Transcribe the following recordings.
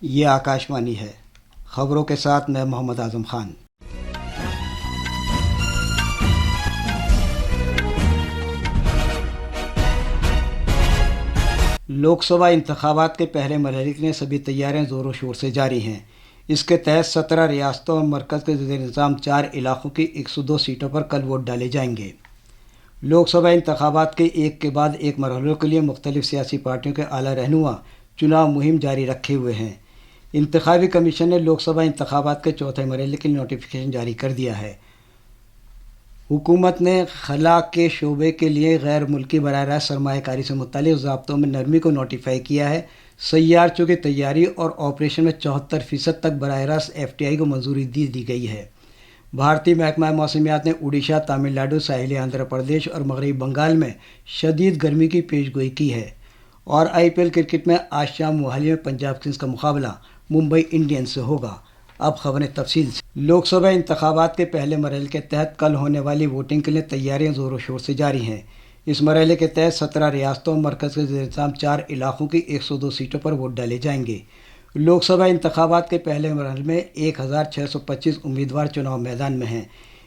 یہ آکاشوانی ہے۔ خبروں کے ساتھ میں محمد اعظم خان۔ لوک سبھا انتخابات کے پہلے مرحلے کے لیے سبھی تیاریاں زور و شور سے جاری ہیں۔ اس کے تحت 17 ریاستوں اور مرکز کے زیر انتظام 4 علاقوں کی 102 سیٹوں پر کل ووٹ ڈالے جائیں گے۔ لوک سبھا انتخابات کے ایک کے بعد ایک مرحلوں کے لیے مختلف سیاسی پارٹیوں کے اعلیٰ رہنما چناؤ مہم جاری رکھے ہوئے ہیں۔ انتخابی کمیشن نے لوک سبھا انتخابات کے چوتھے مرحلے کے لیے نوٹیفیکیشن جاری کر دیا ہے۔ حکومت نے خلا کے شعبے کے لیے غیر ملکی براہ راست سرمایہ کاری سے متعلق ضابطوں میں نرمی کو نوٹیفائی کیا ہے۔ سیارچوں کی تیاری اور آپریشن میں 74% تک براہ راست FDI کو منظوری دی گئی ہے۔ بھارتی محکمہ موسمیات نے اڈیشہ، تامل ناڈو، ساحلی آندھرا پردیش اور مغربی بنگال میں شدید گرمی کی پیشگوئی کی ہے۔ اور IPL کرکٹ میں آج شام موہالی میں پنجاب کنگز کا مقابلہ ممبئی انڈینز سے ہوگا۔ اب خبریں تفصیل سے۔ لوک سبھا انتخابات کے پہلے مرحلے کے تحت کل ہونے والی ووٹنگ کے لیے تیاریاں زور و شور سے جاری ہیں۔ اس مرحلے کے تحت 17 ریاستوں اور مرکز کے زیر انتظام 4 علاقوں کی 102 سیٹوں پر ووٹ ڈالے جائیں گے۔ لوک سبھا انتخابات کے پہلے مرحلے میں 1625 امیدوار چناؤ میدان میں ہیں۔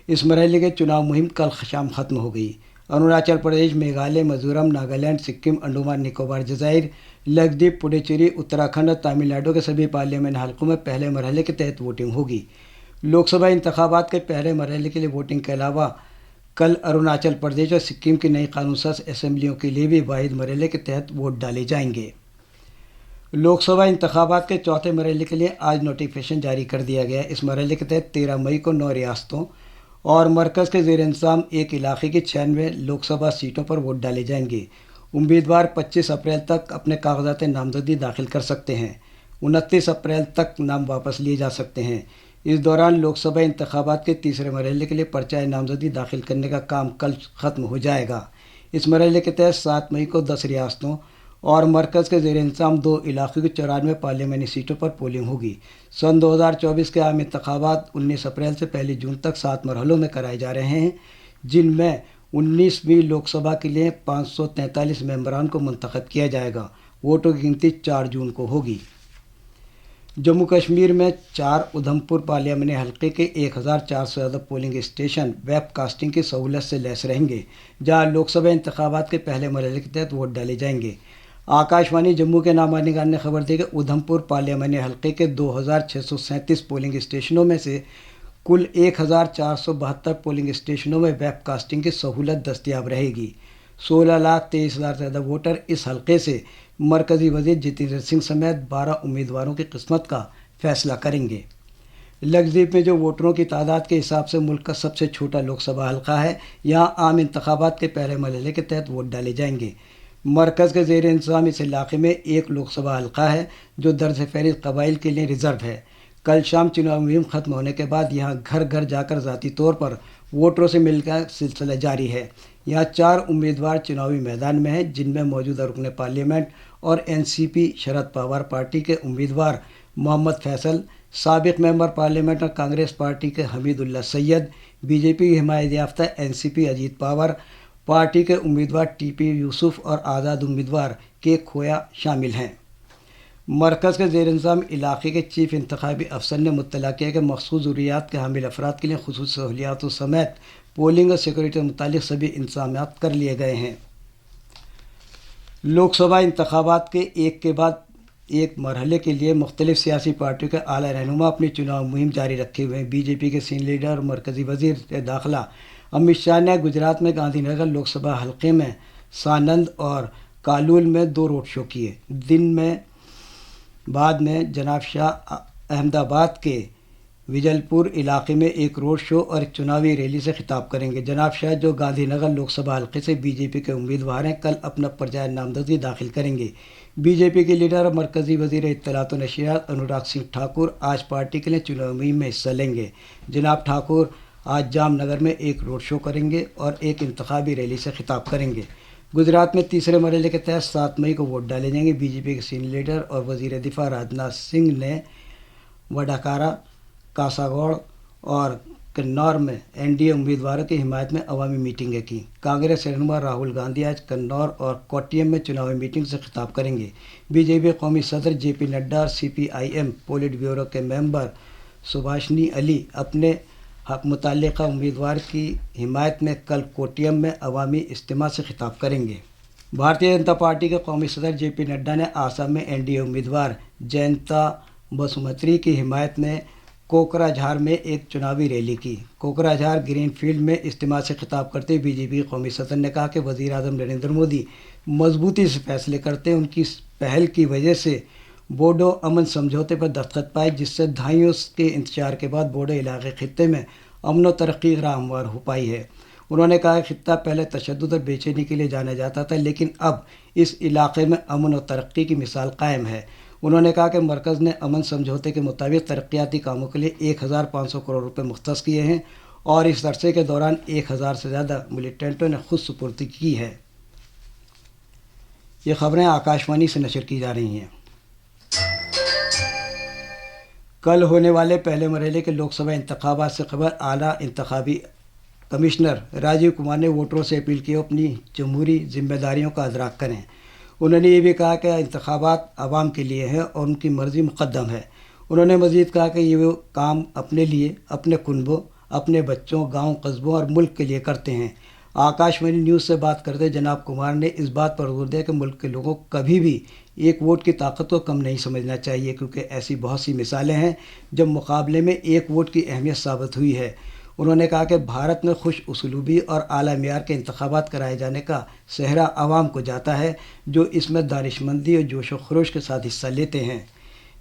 اس مرحلے کی چناؤ مہم کل شام ختم ہو گئی۔ اروناچل پردیش، میگھالیہ، میزورم، ناگالینڈ، سکم، انڈمان نکوبار جزائر، لکشدیپ، پڈوچیری، اتراکھنڈ اور تامل ناڈو کے سبھی پارلیمنٹ حلقوں میں پہلے مرحلے کے تحت ووٹنگ ہوگی۔ لوک سبھا انتخابات کے پہلے مرحلے کے لیے ووٹنگ کے علاوہ کل اروناچل پردیش اور سکم کی نئی قانون ساز اسمبلیوں کے لیے بھی واحد مرحلے کے تحت ووٹ ڈالے جائیں گے۔ لوک سبھا انتخابات کے چوتھے مرحلے کے لیے آج نوٹیفیکیشن جاری کر دیا گیا ہے۔ اس مرحلے کے تحت 13 مئی کو 9 ریاستوں اور مرکز کے زیر انتظام ایک علاقے کی 96 لوک سبھا سیٹوں پر ووٹ ڈالے جائیں گے۔ امیدوار 25 اپریل تک اپنے کاغذات نامزدگی داخل کر سکتے ہیں۔ 29 اپریل تک نام واپس لیے جا سکتے ہیں۔ اس دوران لوک سبھا انتخابات کے تیسرے مرحلے کے لیے پرچہ نامزدگی داخل کرنے کا کام کل ختم ہو جائے گا۔ اس مرحلے کے تحت 7 مئی کو 10 ریاستوں اور مرکز کے زیر انتظام 2 علاقوں کی 94 پارلیمانی سیٹوں پر پولنگ ہوگی۔ سن 2024 کے عام انتخابات 19 اپریل سے 1 جون تک 7 مرحلوں میں کرائے جا رہے ہیں، جن میں 19ویں لوک سبھا کے لیے 543 ممبران کو منتخب کیا جائے گا۔ ووٹوں کی گنتی 4 جون کو ہوگی۔ جموں کشمیر میں 4 ادھمپور پارلیمانی حلقے کے 1400 سے زیادہ پولنگ اسٹیشن ویب کاسٹنگ کی سہولت سے لیس رہیں گے، جہاں لوک سبھا انتخابات کے پہلے مرحلے کے تحت ووٹ ڈالے جائیں گے۔ آکاشوانی جموں کے نامہ نگار نے خبر دی کہ ادھمپور پارلیمانی حلقے کے 2637 پولنگ اسٹیشنوں میں سے کل 1472 پولنگ اسٹیشنوں میں ویب کاسٹنگ کی سہولت دستیاب رہے گی۔ 16,23,000 سے زیادہ ووٹر اس حلقے سے مرکزی وزیر جتیندر سنگھ سمیت 12 امیدواروں کی قسمت کا فیصلہ کریں گے۔ لکشدیپ میں جو ووٹروں کی تعداد کے حساب سے ملک کا سب سے چھوٹا لوک سبھا حلقہ ہے، یہاں عام انتخابات کے پہلے مرحلے کے تحت ووٹ ڈالے جائیں گے۔ مرکز کے زیر انتظام اس علاقے میں ایک لوک سبھا حلقہ ہے جو درج فہرست قبائل کے لیے ریزرو ہے۔ کل شام چناؤ مہم ختم ہونے کے بعد یہاں گھر گھر جا کر ذاتی طور پر ووٹروں سے ملنے کا سلسلہ جاری ہے۔ یہاں 4 امیدوار چناوی میدان میں ہیں، جن میں موجودہ رکن پارلیمنٹ اور NCP شرد پوار پارٹی کے امیدوار محمد فیصل، سابق ممبر پارلیمنٹ اور کانگریس پارٹی کے حمید اللہ سید، BJP کی حمایت یافتہ NCP اجیت پوار پارٹی کے امیدوار TP یوسف اور آزاد امیدوار کے کھویا شامل ہیں۔ مرکز کے زیر انتظام علاقے کے چیف انتخابی افسر نے مطلع کیا کہ مخصوص ضروریات کے حامل افراد کے لیے خصوصی سہولیات سمیت پولنگ اور سیکورٹی سے متعلق سبھی انتظامات کر لیے گئے ہیں۔ لوک سبھا انتخابات کے ایک کے بعد ایک مرحلے کے لیے مختلف سیاسی پارٹیوں کے اعلیٰ رہنما اپنی چناؤ مہم جاری رکھے ہوئے ہیں۔ BJP کے سینئر لیڈر اور مرکزی وزیر داخلہ امت شاہ نے گجرات میں گاندھی نگر لوک سبھا حلقے میں سانند اور کالول میں 2 روڈ شو کیے۔ دن میں بعد میں جناب شاہ احمد آباد کے وجل پور علاقے میں ایک روڈ شو اور ایک چناوی ریلی سے خطاب کریں گے۔ جناب شاہ، جو گاندھی نگر لوک سبھا حلقے سے BJP کے امیدوار ہیں، کل اپنا پرچہ نامزدگی داخل کریں گے۔ BJP کے لیڈر اور مرکزی وزیر اطلاعات و نشریات انوراگ سنگھ ٹھاکر آج پارٹی کے لیے چناوی مہم میں حصہ لیں گے۔ جناب ٹھاکر آج جام نگر میں ایک روڈ شو کریں گے اور ایک انتخابی ریلی سے خطاب کریں گے۔ گجرات میں تیسرے مرحلے کے تحت 7 مئی کو ووٹ ڈالے جائیں گے۔ BJP کے سینئر لیڈر اور وزیر دفاع راجناتھ سنگھ نے وڈاکارا، کاساگوڑ اور کنور میں NDA امیدواروں کی حمایت میں عوامی میٹنگیں کی۔ کانگریس رہنما راہل گاندھی آج کنور اور کوٹیم میں چناوی میٹنگ سے خطاب کریں گے۔ BJP قومی صدر JP نڈا اور CPIM پولٹ بیورو کے ممبر سبھاشنی علی اپنے متعلقہ امیدوار کی حمایت میں کل کوٹیم میں عوامی اجتماع سے خطاب کریں گے۔ بھارتیہ جنتا پارٹی کے قومی صدر JP نڈا نے آسام میں NDA امیدوار جینتا بسومتری کی حمایت میں کوکراجھار میں ایک چناوی ریلی کی۔ کوکراجھار گرین فیلڈ میں اجتماع سے خطاب کرتے BJP قومی صدر نے کہا کہ وزیر اعظم نریندر مودی مضبوطی سے فیصلے کرتے ہیں۔ ان کی پہل کی وجہ سے بوڈو امن سمجھوتے پر دستخط پائے، جس سے دہائیوں کے انتشار کے بعد بوڈو علاقے خطے میں امن و ترقی راہ ہموار ہو پائی ہے۔ انہوں نے کہا کہ خطہ پہلے تشدد اور بے چینی کے لیے جانا جاتا تھا، لیکن اب اس علاقے میں امن و ترقی کی مثال قائم ہے۔ انہوں نے کہا کہ مرکز نے امن سمجھوتے کے مطابق ترقیاتی کاموں کے لیے 1500 کروڑ روپے مختص کیے ہیں اور اس عرصے کے دوران 1000 سے زیادہ ملیٹنٹوں نے خود سپرد کی ہے۔ یہ خبریں آکاشوانی سے نشر کی جا رہی ہیں۔ کل ہونے والے پہلے مرحلے کے لوک سبھا انتخابات سے قبل اعلیٰ انتخابی کمشنر راجیو کمار نے ووٹروں سے اپیل کی اپنی جمہوری ذمہ داریوں کا ادراک کریں۔ انہوں نے یہ بھی کہا کہ انتخابات عوام کے لیے ہیں اور ان کی مرضی مقدم ہے۔ انہوں نے مزید کہا کہ یہ وہ کام اپنے لیے، اپنے کنبوں، اپنے بچوں، گاؤں، قصبوں اور ملک کے لیے کرتے ہیں۔ آکاشوانی نیوز سے بات کرتے جناب کمار نے اس بات پر زور دیا کہ ملک کے لوگوں کو کبھی بھی ایک ووٹ کی طاقت کو کم نہیں سمجھنا چاہیے، کیونکہ ایسی بہت سی مثالیں ہیں جب مقابلے میں ایک ووٹ کی اہمیت ثابت ہوئی ہے۔ انہوں نے کہا کہ بھارت میں خوش اسلوبی اور اعلیٰ معیار کے انتخابات کرائے جانے کا سہرا عوام کو جاتا ہے، جو اس میں دانش مندی اور جوش و خروش کے ساتھ حصہ لیتے ہیں۔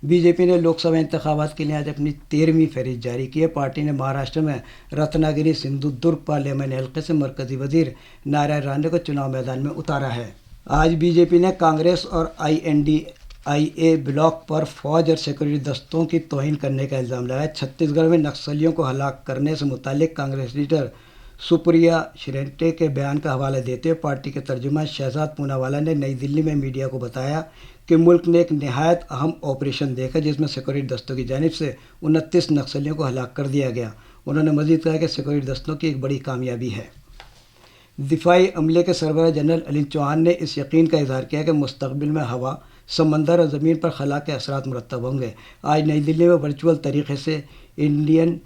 BJP نے لوک سبھا انتخابات کے لیے آج اپنی 13ویں فہرست جاری کی ہے۔ پارٹی نے مہاراشٹر میں رتنا گری سندھو درگ پارلیمانی حلقے سے مرکزی وزیر نارائن رانے کو چناؤ میدان میں اتارا ہے۔ آج BJP نے کانگریس اور INDIA بلاک پر فوج اور سیکورٹی دستوں کی توہین کرنے کا الزام لگایا۔ چھتیس گڑھ میں نکسلیوں کو ہلاک کرنے سے متعلق کانگریس لیڈر سپریا شرنٹے کے بیان کا حوالہ دیتے ہوئے پارٹی کے ترجمان شہزاد پوناوالا نے نئی دلی میں میڈیا کو بتایا کہ ملک نے ایک نہایت اہم آپریشن دیکھا جس میں سیکورٹی دستوں کی جانب سے 29 نکسلیوں کو ہلاک کر دیا گیا۔ انہوں نے مزید کہا کہ سیکورٹی دستوں کی ایک بڑی کامیابی ہے۔ دفاعی عملے کے سربراہ جنرل علین چوہان نے اس یقین کا اظہار کیا کہ مستقبل میں ہوا، سمندر اور زمین پر خلا کے اثرات مرتب ہوں گے۔ آج نئی دلی میں ورچوئل طریقے سے انڈین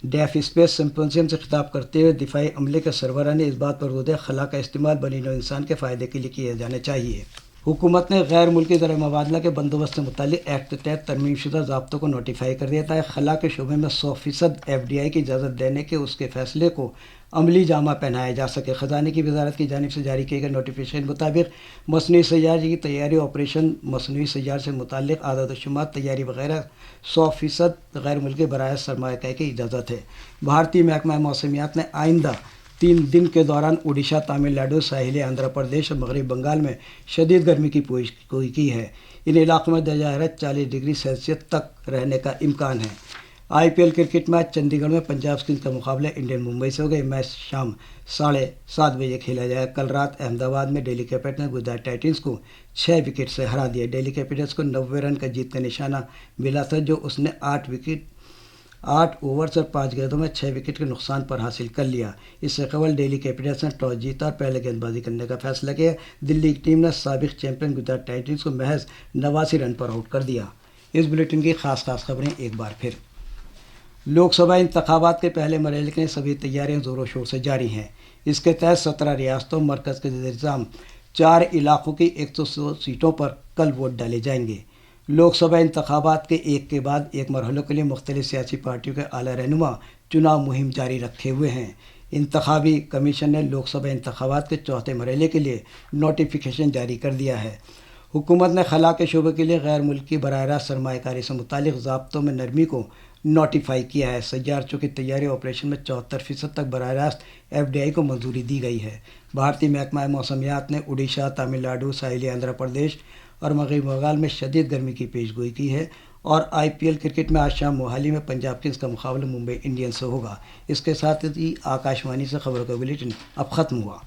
ڈیف اسپیس سمپوزیم سے خطاب کرتے ہوئے دفاعی عملے کے سربراہ نے اس بات پر زور دیا کہ خلا کا استعمال بنی نوع انسان کے فائدے کے لیے کیا جانا چاہیے۔ حکومت نے غیر ملکی زر مبادلہ کے بندوبست سے متعلق ایکٹ کے تحت ترمیم شدہ ضابطوں کو نوٹیفائی کر دیا تاکہ خلا کے شعبے میں 100% FDI کی اجازت دینے کے اس کے فیصلے کو عملی جامہ پہنایا جا سکے۔ خزانے کی وزارت کی جانب سے جاری کیے گئے نوٹیفیکیشن کے مطابق مصنوعی سیارے کی تیاری، آپریشن، مصنوعی سیارے سے متعلق اعداد و شمار تیاری وغیرہ 100% غیر ملکی براہ راست سرمایہ کاری کی اجازت ہے۔ بھارتی محکمہ موسمیات نے آئندہ 3 دن کے دوران اڈیشہ، تامل ناڈو، ساحلی آندھرا پردیش اور مغربی بنگال میں شدید گرمی کی پیشگوئی کی ہے۔ ان علاقوں میں درجہ حرارت 40 ڈگری سیلسیس تک رہنے کا امکان ہے۔ IPL کرکٹ میں آج چنڈی گڑھ میں پنجاب کنگز کا مقابلہ انڈین ممبئی سے ہوگا۔ یہ میچ شام 7:30 بجے کھیلا جائے گا۔ کل رات احمد آباد میں دہلی کیپٹلز نے گجرات ٹائٹنز کو 6 وکٹ سے ہرا دیا۔ دہلی کیپٹلز کو 90 رن کا جیت کا نشانہ ملا تھا، جو اس نے 8 اوورز اور 5 گیندوں میں 6 وکٹ کے نقصان پر حاصل کر لیا۔ اس سے قبل دہلی کیپٹلز نے ٹاس جیتا اور پہلے گیند بازی کرنے کا فیصلہ کیا۔ دلی کی ٹیم نے سابق چیمپئن گجرات ٹائٹنز کو محض 89 رن پر آؤٹ کر دیا۔ اس بلیٹن کی خاص خبریں ایک بار پھر۔ لوک سبھا انتخابات کے پہلے مرحلے کے سبھی تیاریاں زور و شور سے جاری ہیں۔ اس کے تحت 17 ریاستوں مرکز کے زیر انتظام 4 علاقوں کی 102 سیٹوں پر کل ووٹ ڈالے جائیں گے۔ لوک سبھا انتخابات کے ایک کے بعد ایک مرحلوں کے لیے مختلف سیاسی پارٹیوں کے اعلیٰ رہنما چناؤ مہم جاری رکھے ہوئے ہیں۔ انتخابی کمیشن نے لوک سبھا انتخابات کے چوتھے مرحلے کے لیے نوٹیفیکیشن جاری کر دیا ہے۔ حکومت نے خلا کے شعبے کے لیے غیر ملکی براہ راست سرمایہ کاری سے متعلق ضابطوں میں نرمی کو نوٹیفائی کیا ہے۔ سیارچوں کی تیاری آپریشن میں 74% تک براہ راست FDI کو منظوری دی گئی ہے۔ بھارتی محکمہ موسمیات نے اڈیشہ، تامل ناڈو، ساحلی آندھرا پردیش اور مغربی بنگال میں شدید گرمی کی پیشگوئی کی ہے۔ اور IPL کرکٹ میں آج شام موہالی میں پنجاب کنگز کا مقابلہ ممبئی انڈینز سے ہوگا۔ اس کے ساتھ ہی آکاشوانی سے خبروں کا بلیٹن اب ختم ہوا۔